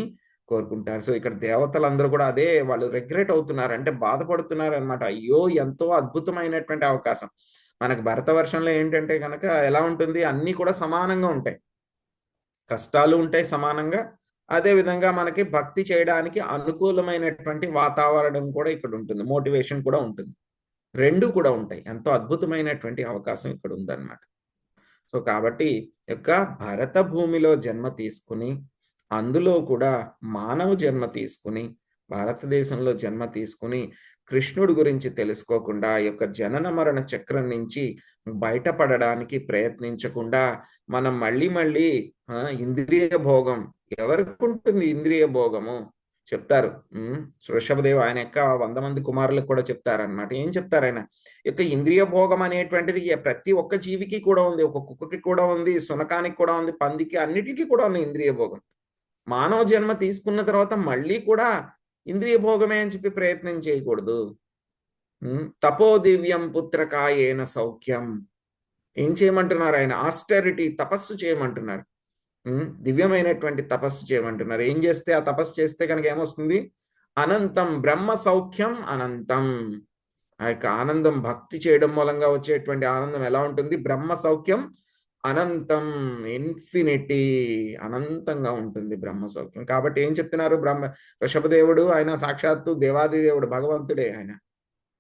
కోరుకుంటారు. సో ఇక్కడ దేవతలందరూ కూడా అదే వాళ్ళు రిగ్రెట్ అవుతున్నారు, అంటే బాధపడుతున్నారు అనమాట. అయ్యో ఎంతో అద్భుతమైనటువంటి అవకాశం. మనకు భరతవర్షంలో ఏంటంటే కనుక ఎలా ఉంటుంది, అన్నీ కూడా సమానంగా ఉంటాయి, కష్టాలు ఉంటాయి సమానంగా, అదే విధంగా మనకి భక్తి చేయడానికి అనుకూలమైనటువంటి వాతావరణం కూడా ఇక్కడ ఉంటుంది, మోటివేషన్ కూడా ఉంటుంది, రెండు కూడా ఉంటాయి. ఎంతో అద్భుతమైనటువంటి అవకాశం ఇక్కడ ఉందన్నమాట. సో కాబట్టి యొక్క భరత భూమిలో జన్మ తీసుకుని, అందులో కూడా మానవ జన్మ తీసుకుని, భారతదేశంలో జన్మ తీసుకుని కృష్ణుడి గురించి తెలుసుకోకుండా ఈ యొక్క జనన మరణ చక్రం నుంచి బయటపడడానికి ప్రయత్నించకుండా మనం మళ్ళీ మళ్ళీ ఇంద్రియ భోగం, ఎవరికి ఉంటుంది ఇంద్రియ భోగము? చెప్తారు. వృషభదేవ్ ఆయన యొక్క 100 మంది కుమారులకు కూడా చెప్తారనమాట. ఏం చెప్తారు ఆయన? యొక్క ఇంద్రియ భోగం అనేటువంటిది ప్రతి ఒక్క జీవికి కూడా ఉంది. ఒక కుక్కకి కూడా ఉంది, శునకానికి కూడా ఉంది, పందికి, అన్నిటికీ కూడా ఉంది ఇంద్రియ భోగం. మానవ జన్మ తీసుకున్న తర్వాత మళ్ళీ కూడా ఇంద్రియ భోగమే అని చెప్పి ప్రయత్నం చేయకూడదు. తపో దివ్యం పుత్రకాయేన సౌఖ్యం. ఏం చేయమంటున్నారు ఆయన? ఆస్టెరిటీ, తపస్సు చేయమంటున్నారు. దివ్యమైనటువంటి తపస్సు చేయమంటున్నారు. ఏం చేస్తే, ఆ తపస్సు చేస్తే కనుక ఏమొస్తుంది? అనంతం బ్రహ్మ సౌఖ్యం అనంతం. ఆ యొక్క ఆనందం భక్తి చేయడం మూలంగా వచ్చేటువంటి ఆనందం ఎలా ఉంటుంది? బ్రహ్మ సౌఖ్యం అనంతం, ఇన్ఫినిటీ, అనంతంగా ఉంటుంది బ్రహ్మ సౌఖ్యం. కాబట్టి ఏం చెప్తున్నారు? వృషభదేవుడు ఆయన సాక్షాత్తు దేవాది దేవుడు, భగవంతుడే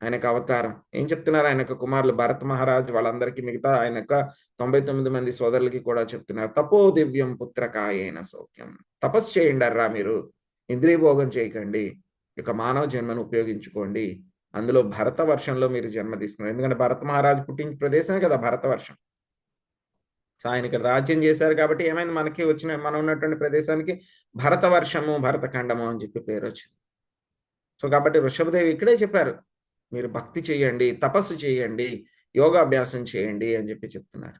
ఆయనకు అవతారం. ఏం చెప్తున్నారు? ఆయనకు కుమారులు భరత్ మహారాజ్ వాళ్ళందరికీ, మిగతా ఆయన యొక్క 99 మంది సోదరులకి కూడా చెప్తున్నారు, తపో దివ్యం పుత్రకాయేన సౌఖ్యం. తపస్సు చేయండి అర్రా, మీరు ఇంద్రియ భోగం చేయకండి, ఇక మానవ జన్మను ఉపయోగించుకోండి. అందులో భరత వర్షంలో మీరు జన్మ తీసుకున్నారు. ఎందుకంటే భరత మహారాజు పుట్టిన ప్రదేశమే కదా భరత వర్షం. సో ఆయన ఇక్కడ రాజ్యం చేశారు కాబట్టి ఏమైంది? మనకి మనం ఉన్నటువంటి ప్రదేశానికి భరత వర్షము, భరత ఖండము అని చెప్పి పేరు వచ్చింది. సో కాబట్టి వృషభదేవి ఇక్కడే చెప్పారు, మీరు భక్తి చేయండి, తపస్సు చేయండి, యోగాభ్యాసం చేయండి అని చెప్పి చెప్తున్నారు.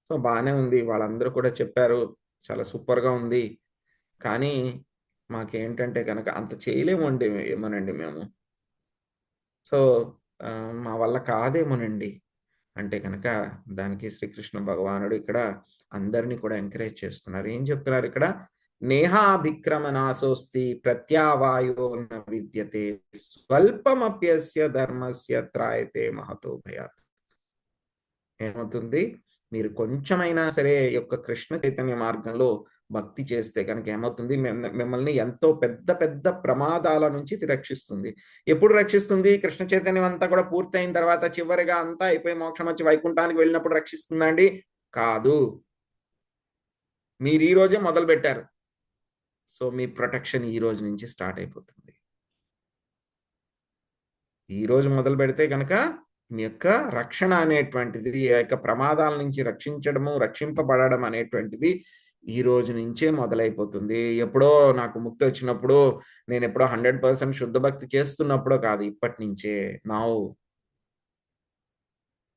సో బాగానే ఉంది, వాళ్ళందరూ కూడా చెప్పారు, చాలా సూపర్గా ఉంది. కానీ మాకేంటంటే కనుక అంత చేయలేమండి ఏమోనండి మేము. సో మా వల్ల కాదేమోనండి అంటే కనుక దానికి శ్రీకృష్ణ భగవానుడు ఇక్కడ అందరినీ కూడా ఎంకరేజ్ చేస్తున్నారు. ఏం చెప్తున్నారు ఇక్కడ? నేహాభిక్రమనాశోస్తి ప్రత్యావాయో న విద్యతే స్వల్పమప్యస్య ధర్మస్య త్రాయతే మహతో భయాత్. ఏమవుతుంది? మీరు కొంచెమైనా సరే యొక్క కృష్ణ చైతన్య మార్గంలో భక్తి చేస్తే కనుక ఏమవుతుంది? మిమ్మల్ని ఎంతో పెద్ద పెద్ద ప్రమాదాల నుంచి రక్షిస్తుంది. ఎప్పుడు రక్షిస్తుంది? కృష్ణ చైతన్యం అంతా కూడా పూర్తయిన తర్వాత, చివరిగా అంతా అయిపోయి మోక్షం వచ్చి వైకుంఠానికి వెళ్ళినప్పుడు రక్షిస్తుందండి? కాదు. మీరు ఈ రోజే మొదలు పెట్టారు, సో మీ ప్రొటెక్షన్ ఈ రోజు నుంచి స్టార్ట్ అయిపోతుంది. ఈ రోజు మొదలు పెడితే కనుక మీ యొక్క రక్షణ అనేటువంటిది, ఆ యొక్క ప్రమాదాల నుంచి రక్షింపబడడం అనేటువంటిది ఈ రోజు నుంచే మొదలైపోతుంది. ఎప్పుడో నాకు ముక్తి వచ్చినప్పుడు, నేను ఎప్పుడో 100% శుద్ధ భక్తి చేస్తున్నప్పుడో కాదు, ఇప్పటి నుంచే. నౌ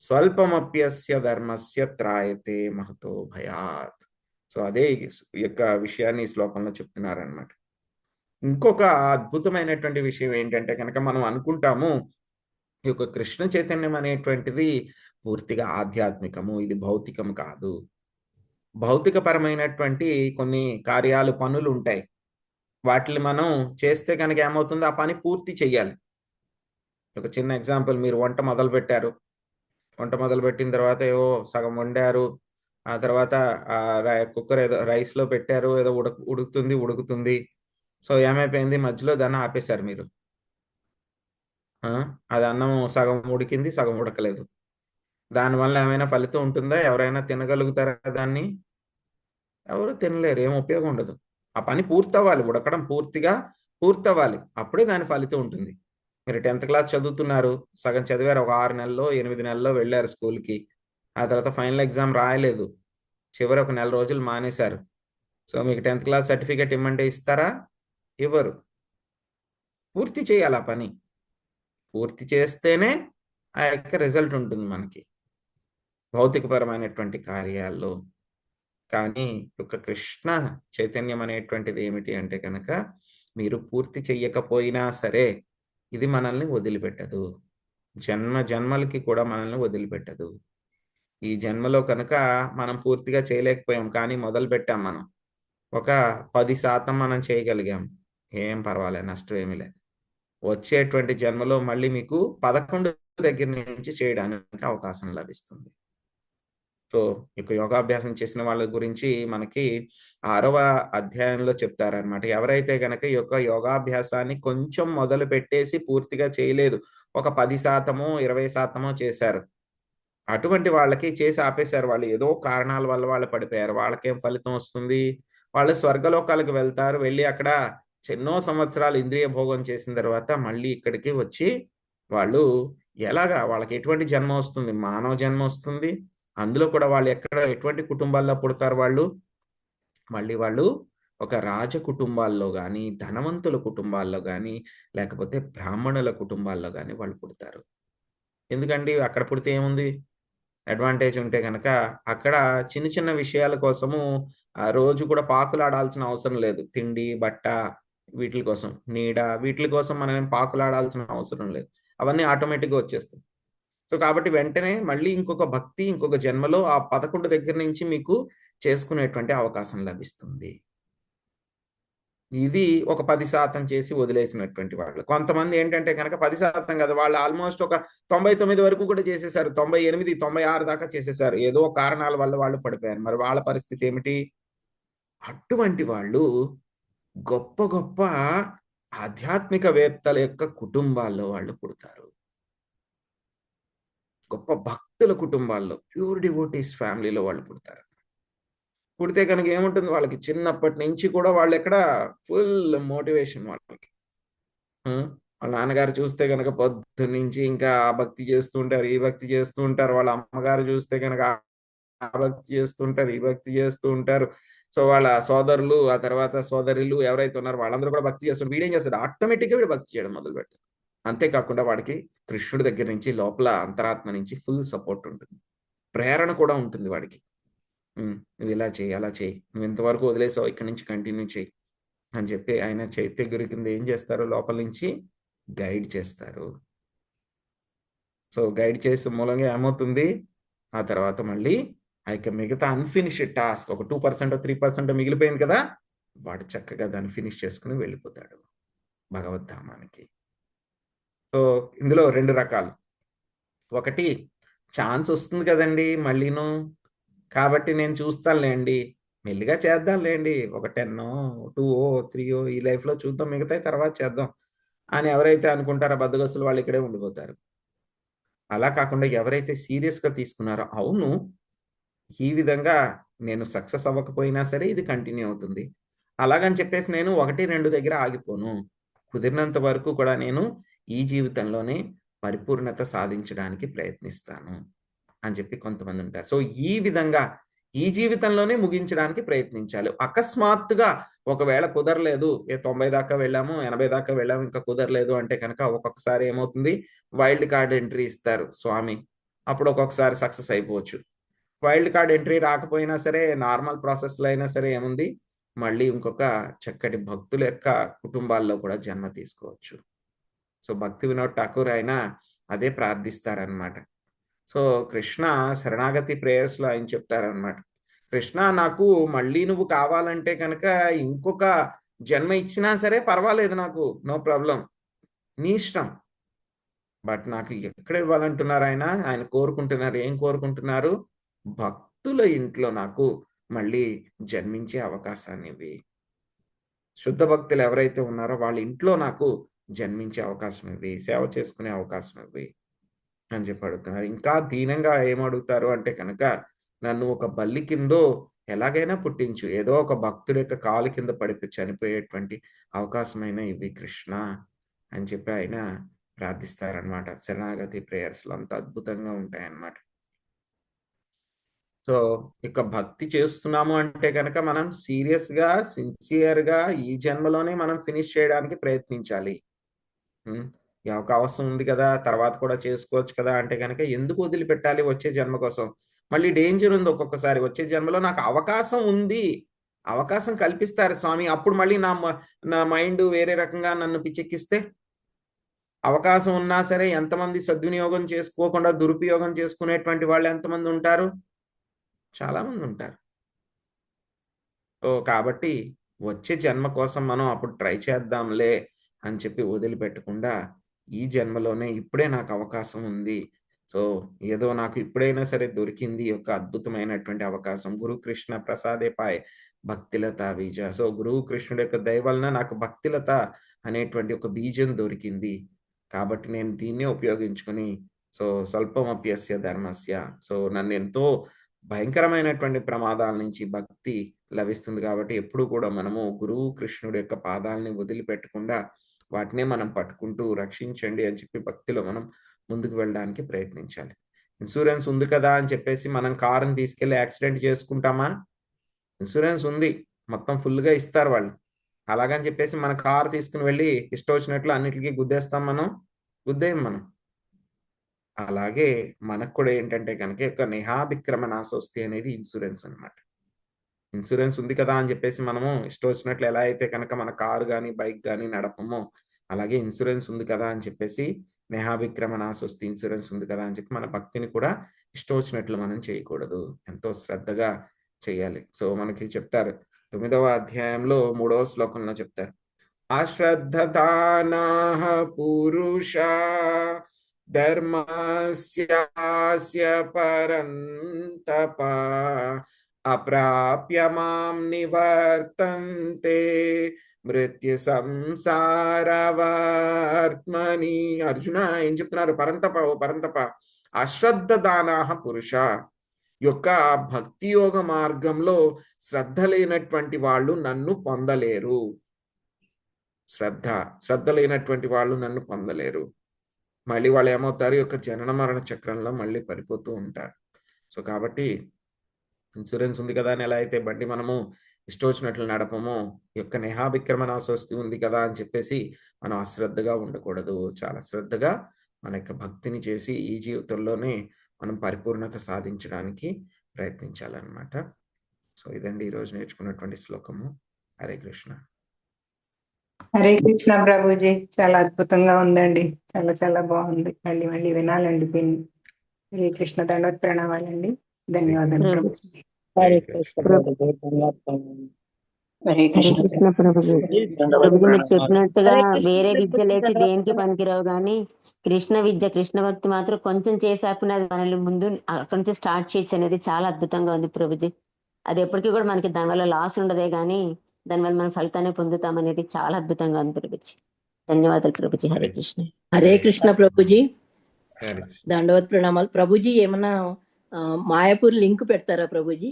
స్వల్పమప్యస్య ధర్మస్య త్రాయతే మహతో భయాత్. సో అదే ఈ యొక్క విషయాన్ని ఈ శ్లోకంలో చెప్తున్నారనమాట. ఇంకొక అద్భుతమైనటువంటి విషయం ఏంటంటే కనుక, మనం అనుకుంటాము ఈ యొక్క కృష్ణ చైతన్యం అనేటువంటిది పూర్తిగా ఆధ్యాత్మికము, ఇది భౌతికం కాదు. భౌతిక పరమైనటువంటి కొన్ని కార్యాలు, పనులు ఉంటాయి. వాటిని మనం చేస్తే కనుక ఏమవుతుంది? ఆ పని పూర్తి చెయ్యాలి. ఒక చిన్న ఎగ్జాంపుల్, మీరు వంట మొదలు పెట్టారు. వంట మొదలు పెట్టిన తర్వాత ఏవో సగం వండారు, ఆ తర్వాత కుక్కర్ ఏదో రైస్లో పెట్టారు, ఏదో ఉడుకుతుంది. సో ఏమైపోయింది? మధ్యలో దాన్ని ఆపేశారు మీరు. అది అన్నం సగం ఉడికింది, సగం ఉడకలేదు. దానివల్ల ఏమైనా ఫలితం ఉంటుందా? ఎవరైనా తినగలుగుతారా దాన్ని? ఎవరు తినలేరు, ఏం ఉపయోగం ఉండదు. ఆ పని పూర్తవ్వాలి, ఉడకడం పూర్తిగా పూర్తవ్వాలి, అప్పుడే దాని ఫలితం ఉంటుంది. మీరు 10th క్లాస్ చదువుతున్నారు, సగం చదివారు, ఒక 6 నెలల్లో 8 నెలల్లో వెళ్ళారు స్కూల్కి, ఆ తర్వాత ఫైనల్ ఎగ్జామ్ రాయలేదు, చివరి ఒక నెల రోజులు మానేశారు. సో మీకు 10th క్లాస్ సర్టిఫికేట్ ఇమ్మంటే ఇస్తారా? ఇవ్వరు. పూర్తి చేయాలి ఆ పని. పూర్తి చేస్తేనే ఆ యొక్క రిజల్ట్ ఉంటుంది మనకి భౌతికపరమైనటువంటి కార్యాల్లో. కానీ యొక్క కృష్ణ చైతన్యం అనేటువంటిది ఏమిటి అంటే కనుక, మీరు పూర్తి చెయ్యకపోయినా సరే ఇది మనల్ని వదిలిపెట్టదు, జన్మలకి కూడా మనల్ని వదిలిపెట్టదు. ఈ జన్మలో కనుక మనం పూర్తిగా చేయలేకపోయాం, కానీ మొదలు పెట్టాం. మనం ఒక 10% మనం చేయగలిగాం, ఏం పర్వాలేదు, నష్టం ఏమీ లేదు. వచ్చేటువంటి జన్మలో మళ్ళీ మీకు 11 దగ్గర నుంచి చేయడానికి అవకాశం లభిస్తుంది. సో ఇక యోగాభ్యాసం చేసిన వాళ్ళ గురించి మనకి 6వ అధ్యాయంలో చెప్తారనమాట. ఎవరైతే గనక ఈ యొక్క యోగాభ్యాసాన్ని కొంచెం మొదలు పెట్టేసి పూర్తిగా చేయలేదు, ఒక 10%, 20% చేశారు, అటువంటి వాళ్ళకి చేసి ఆపేశారు. వాళ్ళు ఏదో కారణాల వల్ల వాళ్ళు పడిపోయారు. వాళ్ళకేం ఫలితం వస్తుంది? వాళ్ళు స్వర్గలోకాలకు వెళ్తారు. వెళ్ళి అక్కడ ఎన్నో సంవత్సరాలు ఇంద్రియ భోగం చేసిన తర్వాత మళ్ళీ ఇక్కడికి వచ్చి వాళ్ళు వాళ్ళకి ఎటువంటి జన్మ వస్తుంది? మానవ జన్మ వస్తుంది. అందులో కూడా వాళ్ళు ఎటువంటి కుటుంబాల్లో పుడతారు? మళ్ళీ వాళ్ళు ఒక రాజ కుటుంబాల్లో గాని, ధనవంతుల కుటుంబాల్లో గాని, లేకపోతే బ్రాహ్మణుల కుటుంబాల్లో గాని వాళ్ళు పుడతారు. ఎందుకండి అక్కడ పుడితే ఏముంది? అడ్వాంటేజ్ ఉంటే గనక అక్కడ చిన్న చిన్న విషయాల కోసము రోజు కూడా పాకులాడాల్సిన అవసరం లేదు. తిండి, బట్ట వీటిల కోసం, నీడ వీటిల కోసం మనం ఏం పాకులాడాల్సిన అవసరం లేదు. అవన్నీ ఆటోమేటిక్‌గా వచ్చేస్తాయి. సో, కాబట్టి వెంటనే మళ్ళీ ఇంకొక భక్తి, ఇంకొక జన్మలో ఆ 11 దగ్గర నుంచి మీకు చేసుకునేటువంటి అవకాశం లభిస్తుంది. ఇది ఒక 10% చేసి వదిలేసినటువంటి వాళ్ళు. కొంతమంది ఏంటంటే గనక 10% కాదు. వాళ్ళు ఆల్‌మోస్ట్ ఒక 99 వరకు కూడా చేసేసారు. 98, 96 దాకా చేసేసారు. ఏదో కారణాల వల్ల వాళ్ళు పడిపోయారు. మరి వాళ్ళ పరిస్థితి ఏమిటి? అటువంటి వాళ్ళు గొప్ప గొప్ప ఆధ్యాత్మికవేత్తల యొక్క కుటుంబాల్లో వాళ్ళు పుడతారు. గొప్ప భక్తుల కుటుంబాల్లో, ప్యూర్ డివోటీస్ ఫ్యామిలీలో వాళ్ళు పుడతారు. పుడితే గనుక ఏముంటుంది వాళ్ళకి చిన్నప్పటి నుంచి కూడా వాళ్ళెక్కడ ఫుల్ మోటివేషన్ వాళ్ళకి. హ్మ్. వాళ్ళ నాన్నగారు చూస్తే గనక పొద్దున్నుంచి ఇంకా ఆ భక్తి చేస్తూ ఉంటారు, ఈ భక్తి చేస్తూ ఉంటారు. వాళ్ళ అమ్మగారు చూస్తే గనక ఆ భక్తి చేస్తూ ఉంటారు, ఈ భక్తి చేస్తూ ఉంటారు. సో, వాళ్ళ సోదరులు, ఆ తర్వాత సోదరులు ఎవరైతే ఉన్నారో వాళ్ళందరూ కూడా భక్తి చేస్తుంటారు. వీడేం చేస్తాడు ఆటోమేటిక్‌గా వీడు భక్తి చేయడం మొదలుపెడతాడు. అంతే కాకుండా వాడికి కృష్ణుడి దగ్గర నుంచి లోపల అంతరాత్మ నుంచి ఫుల్ సపోర్ట్ ఉంటుంది. ప్రేరణ కూడా ఉంటుంది వాడికి. నువ్వు ఇలా చెయ్యి, అలా చెయ్యి. నువ్వు ఇంతవరకు వదిలేసావు ఇక్కడి నుంచి కంటిన్యూ చెయ్యి అని చెప్పి ఆయన చైత్య గురు కింద ఏం చేస్తారు లోపల నుంచి గైడ్ చేస్తారు. సో, గైడ్ చేసే మూలంగా ఏమవుతుంది? ఆ తర్వాత మళ్ళీ ఆ యొక్క మిగతా అన్‌ఫినిష్డ్ టాస్క్ ఒక 2%, 3% మిగిలిపోయింది కదా! వాడు చక్కగా దాన్ని ఫినిష్ చేసుకొని వెళ్ళిపోతాడు భగవద్ధామానికి. సో, ఇందులో 2 రకాలు. ఒకటి ఛాన్స్ వస్తుంది కదండీ మళ్ళీను. కాబట్టి నేను చూస్తానులేండి. మెల్లిగా చేద్దాంలేండి. ఒక 10 2 3 ఈ లైఫ్‌లో చూద్దాం. మిగతాయి తర్వాత చేద్దాం. అని ఎవరైతే అనుకుంటారో బద్ధకస్తులు వాళ్ళు ఇక్కడే ఉండిపోతారు. అలా కాకుండా ఎవరైతే సీరియస్‌గా తీసుకున్నారో అవును. ఈ విధంగా నేను సక్సెస్ అవ్వకపోయినా సరే ఇది కంటిన్యూ అవుతుంది. అలాగని చెప్పేసి నేను 1, 2 దగ్గర ఆగిపోను. కుదిరినంత వరకు కూడా నేను ఈ జీవితంలోనే పరిపూర్ణత సాధించడానికి ప్రయత్నిస్తాను. అని చెప్పి కొంతమందుంటారు. సో, ఈ విధంగా ఈ జీవితంలోనే ముగించడానికి ప్రయత్నించాలి. అకస్మాత్తుగా ఒకవేళ కుదరలేదు. 90 దాకా వెళ్ళాము, 80 దాకా వెళ్ళాము ఇంకా కుదరలేదు అంటే కనుక ఒక్కొక్కసారి ఏమవుతుంది వైల్డ్ కార్డ్ ఎంట్రీ ఇస్తారు స్వామి. అప్పుడు ఒక్కొక్కసారి సక్సెస్ అయిపోవచ్చు. వైల్డ్ కార్డ్ ఎంట్రీ రాకపోయినా సరే నార్మల్ ప్రాసెస్‌లో అయినా సరే ఏముంది మళ్ళీ ఇంకొక చక్కటి భక్తుల యొక్క కుటుంబాల్లో కూడా జన్మ తీసుకోవచ్చు. సో, భక్తి వినోద్ ఠాకూర్ ఆయన అదే ప్రార్థిస్తారనమాట. సో, కృష్ణ శరణాగతి ప్రేయర్స్‌లో ఆయన చెప్తారనమాట. కృష్ణ నాకు మళ్ళీ నువ్వు కావాలంటే గనక ఇంకొక జన్మ ఇచ్చినా సరే పర్వాలేదు నాకు. No problem. నీ ఇష్టం. బట్ నాకు ఎక్కడ ఇవ్వాలంటున్నారాయన? ఆయన కోరుకుంటున్నారు. ఏం కోరుకుంటున్నారు? భక్తుల ఇంట్లో నాకు మళ్ళీ జన్మించే అవకాశాన్నివ్వి. శుద్ధ భక్తులు ఎవరైతే ఉన్నారో వాళ్ళ ఇంట్లో నాకు జన్మించే అవకాశం ఇవ్వి. సేవ చేసుకునే అవకాశం ఇవ్వి. అని చెప్పి అడుగుతున్నారు. ఇంకా దీనంగా ఏమడుగుతారు అంటే కనుక, నన్ను ఒక బల్లి కిందో ఎలాగైనా పుట్టించు. ఏదో ఒక భక్తుడి యొక్క కాలు కింద చనిపోయేటువంటి అవకాశమైనా ఇవ్వి కృష్ణ అని చెప్పి ఆయన ప్రార్థిస్తారనమాట. శరణాగతి ప్రేయర్స్‌లో అంత అద్భుతంగా ఉంటాయన్నమాట. సో, ఇక భక్తి చేస్తున్నాము అంటే గనక మనం సీరియస్‌గా, సిన్సియర్‌గా ఈ జన్మలోనే మనం ఫినిష్ చేయడానికి ప్రయత్నించాలి. హ్మ్. ఈ అవకాశం ఉంది కదా! తర్వాత కూడా చేసుకోవచ్చు కదా! అంటే గనక ఎందుకు వదిలిపెట్టాలి వచ్చే జన్మ కోసం? మళ్ళీ డేంజర్ ఉంది ఒక్కొక్కసారి. వచ్చే జన్మలో నాకు అవకాశం ఉంది. అవకాశం కల్పిస్తారు స్వామి. అప్పుడు మళ్ళీ నా మైండ్ వేరే రకంగా నన్ను పిచ్చెక్కిస్తే? అవకాశం ఉన్నా సరే ఎంతమంది సద్వినియోగం చేసుకోకుండా దురుపయోగం చేసుకునేటువంటి వాళ్ళు ఎంతమంది ఉంటారు? చాలా మంది ఉంటారు. కాబట్టి వచ్చే జన్మ కోసం మనం అప్పుడు ట్రై చేద్దాంలే అని చెప్పి వదిలిపెట్టకుండా, ఈ జన్మలోనే ఇప్పుడే నాకు అవకాశం ఉంది. సో, ఏదో నాకు ఇప్పుడైనా సరే దొరికింది ఒక అద్భుతమైనటువంటి అవకాశం. గురు కృష్ణ ప్రసాదే పాయ్ భక్తిలత బీజ. సో, గురువు కృష్ణుడి యొక్క దయ వలన నాకు భక్తిలత అనేటువంటి ఒక బీజం దొరికింది. కాబట్టి నేను దీన్నే ఉపయోగించుకొని సో, స్వల్పమప్యస్య ధర్మస్య. సో, నన్నెంతో భయంకరమైనటువంటి ప్రమాదాల నుంచి భక్తి లభిస్తుంది కాబట్టి ఎప్పుడు కూడా మనము గురువు కృష్ణుడి యొక్క పాదాలని వదిలిపెట్టకుండా వాటినే మనం పట్టుకుంటూ రక్షించండి అని చెప్పి భక్తిలో మనం ముందుకు వెళ్ళడానికి ప్రయత్నించాలి. ఇన్సూరెన్స్ ఉంది కదా అని చెప్పేసి మనం కారుని తీసుకెళ్ళి యాక్సిడెంట్ చేసుకుంటామా? ఇన్సూరెన్స్ ఉంది. మొత్తం ఫుల్గా ఇస్తారు వాళ్ళు. అలాగని చెప్పేసి మన కారు తీసుకుని వెళ్ళి ఇష్టం వచ్చినట్లు అన్నిటికీ గుద్దేస్తాం మనం? గుద్దేయం మనం. అలాగే మనకు కూడా ఏంటంటే కనుక యొక్క నిహాభిక్రమ నాశోస్తి అనేది ఇన్సూరెన్స్ అన్నమాట. ఇన్సూరెన్స్ ఉంది కదా అని చెప్పేసి మనము ఇష్టం వచ్చినట్లు ఎలా అయితే కనుక మన కారు కానీ బైక్ కానీ నడపమో, అలాగే ఇన్సూరెన్స్ ఉంది కదా అని చెప్పేసి నేహాభిక్రమ నాశోస్తి ఇన్సూరెన్స్ ఉంది కదా అని చెప్పి మన భక్తిని కూడా ఇష్టం వచ్చినట్లు మనం చేయకూడదు, ఎంతో శ్రద్ధగా చేయాలి. సో మనకి చెప్తారు 9వ అధ్యాయంలో 3వ శ్లోకంలో చెప్తారు, అశ్రద్ధదానాః పురుష ధర్మస్యాస్య పరంతప అప్రాప్య మాం నివర్తంతే మృత్యు సంసారవర్త్మని. అర్జున ఏం చెప్తున్నారు? పరంతప, ఓ పరంతప, అశ్రద్ధ దానాః పురుష, యొక్క భక్తి యోగ మార్గంలో శ్రద్ధ లేనటువంటి వాళ్ళు నన్ను పొందలేరు. శ్రద్ధ లేనటువంటి వాళ్ళు నన్ను పొందలేరు. మళ్ళీ వాళ్ళు ఏమవుతారు? యొక్క జనన మరణ చక్రంలో మళ్ళీ పడిపోతూ ఉంటారు. సో కాబట్టి ఇన్సూరెన్స్ ఉంది కదా అని ఎలా అయితే బండి మనము ఇష్టం వచ్చినట్లు నడపమో, యొక్క నేహాభిక్రమ నాశోస్తి ఉంది కదా అని చెప్పేసి మనం అశ్రద్ధగా ఉండకూడదు. చాలా శ్రద్ధగా మన యొక్క భక్తిని చేసి ఈ జీవితంలోనే మనం పరిపూర్ణత సాధించడానికి ప్రయత్నించాలన్నమాట. సో ఇదండి ఈరోజు నేర్చుకున్నటువంటి శ్లోకము. హరే కృష్ణ. హరే కృష్ణ ప్రభుజీ, చాలా అద్భుతంగా ఉందండి. చాలా చాలా బాగుంది. మళ్ళీ మళ్ళీ వినాలండి దీన్ని. హరే కృష్ణ, దండవత్ ప్రణామాలండి. ధన్యవాదాలు ప్రభుజీ. హరే కృష్ణ ప్రభుజీ, హరే హరే కృష్ణ ప్రభుజీ. ప్రభుజీ మీరు చెప్పినట్టుగా వేరే విద్యలైతే దేనికి పనికిరావు కానీ కృష్ణ విద్య, కృష్ణ భక్తి మాత్రం కొంచెం చేసాపున అది మనల్ని ముందు అక్కడి నుంచి స్టార్ట్ చేయొచ్చు అనేది చాలా అద్భుతంగా ఉంది ప్రభుజీ. అది ఎప్పటికీ కూడా మనకి దానివల్ల లాస్ ఉండదే కానీ దానివల్ల మనం ఫలితాన్ని పొందుతాం అనేది చాలా అద్భుతంగా ఉంది ప్రభుజీ. ధన్యవాదాలు ప్రభుజీ. హరే కృష్ణ. హరే కృష్ణ ప్రభుజీ, హరే దండవత్ ప్రణామాలు. ప్రభుజీ ఏమన్నా మాయాపూర్ లింక్ పెడతారా ప్రభుజీ?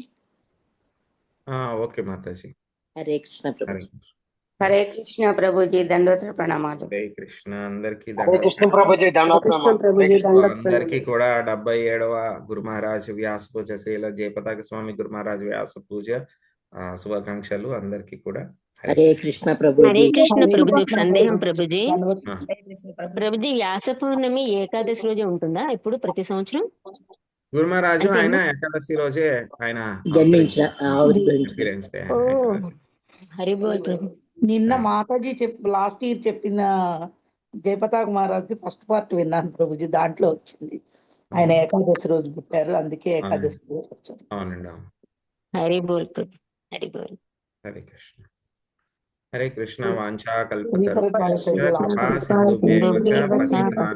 ఓకే మాతాజీ. హరే కృష్ణ హరే ప్రభుజీ. కృష్ణ. హరే కృష్ణ ప్రభుజీ, దండోత్తర ప్రణామాలు. హరే కృష్ణ. అందరికీ హరే కృష్ణ ప్రభుజీ, దండవత్ ప్రణామాలు. అందరికీ కూడా 77వ గురు మహారాజ్ వ్యాస పూజ శీల జయపతాక స్వామి గురు మహారాజ్ వ్యాస పూజ శుభాకాంక్షలు అందరికీ కూడా. హరే కృష్ణ హరే ప్రభుజీ. కృష్ణ ప్రభుజీ. ఒక సందేహం ప్రభుజీ. ప్రభుజీ వ్యాస పౌర్ణమి ఏకాదశి రోజే ఉంటుందా ఇప్పుడు ప్రతి సంవత్సరం? గురు మహారాజు అంటే ఆయన ఏకాదశి రోజే ఆయన జన్మించిన appearance day, ఓ ఏకాదశి. హరి బోల్ ప్రభు. నిన్న మాతాజీ లాస్ట్ ఇయర్ చెప్పిన జయపతాక మహారాజ్ ఫస్ట్ పార్ట్ విన్నాను ప్రభుజీ. దాంట్లో వచ్చింది ఆయన ఏకాదశి రోజు పుట్టారు, అందుకే ఏకాదశి రోజు వచ్చారు. అవునండి, అవును. హరి బోల్ ప్రభు. హరి బోల్. హరే కృష్ణ. హరే కృష్ణ. వాంఛా శ్రీకృష్ణ సింధుభ్యో నమః.